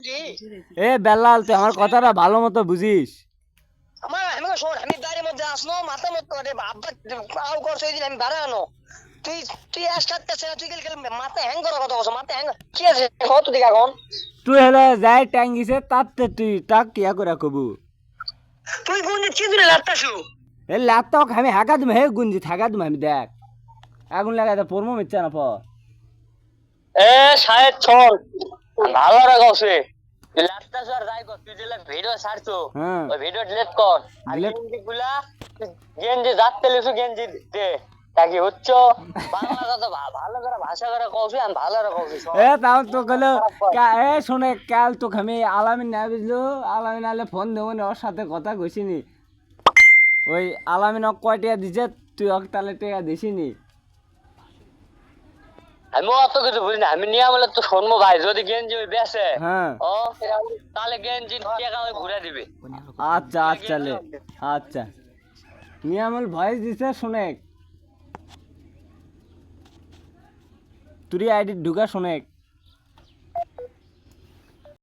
এ বেলাল তুই আমার কথাটা ভালো মতো বুঝিস। আমার আমি শোন, আমি বাড়ির মধ্যে আসনো মাথা মতো আব্বা আউ করছে ওই দিন আমি বাড়া আনো তুই তুই আসতে তুই গেল মাথা হ্যাং করার কথা বলছ, মাথা হ্যাং কি আছে কত দিকে এখন তুই হলে যাই ট্যাঙ্গিছে তাতে তুই তাক কিয়া করে কবু তুই কোন যে চিদুরে লাগতাছু এ ল্যাপটপ আমি হাঁকা তুমি হে গুঞ্জি থাকা তুমি আমি দেখ আগুন লাগাই তো পরমো মিথ্যা না প এ শায়দ চল ভালো রাখছে তুই লাগতাছু আর যাই কর, তুই যে ভিডিও ছাড়ছো হ্যাঁ ওই ভিডিও ডিলিট কর আর Delete- গেঞ্জি গুলা গেঞ্জি যাতে লিখছো গেঞ্জি দে তাকি হচ্ছ বাংলা কথা ভালো করে ভাষা করে কওছি আমি ভালো করে কওছি এ তাও তো গেলো এ শোনে কাল তো আমি আলামিন না বুঝলো আলামিন আলে ফোন দেবো না ওর সাথে কথা কইছিনি ওই আলামিন ওক কয় টাকা দিছে তুই ওক তাহলে টাকা দিছিনি আমি অত কিছু বুঝি না, আমি নিয়ে বলে তো শুনবো ভাই যদি গেঞ্জি ওই বেসে হ্যাঁ ও তাহলে গেঞ্জি টাকা ওই ঘুরে দিবে। আচ্ছা আচ্ছা লে আচ্ছা নিয়ামল ভয়েস দিছে শোনেক তুই আইডি ঢুকা শোনেক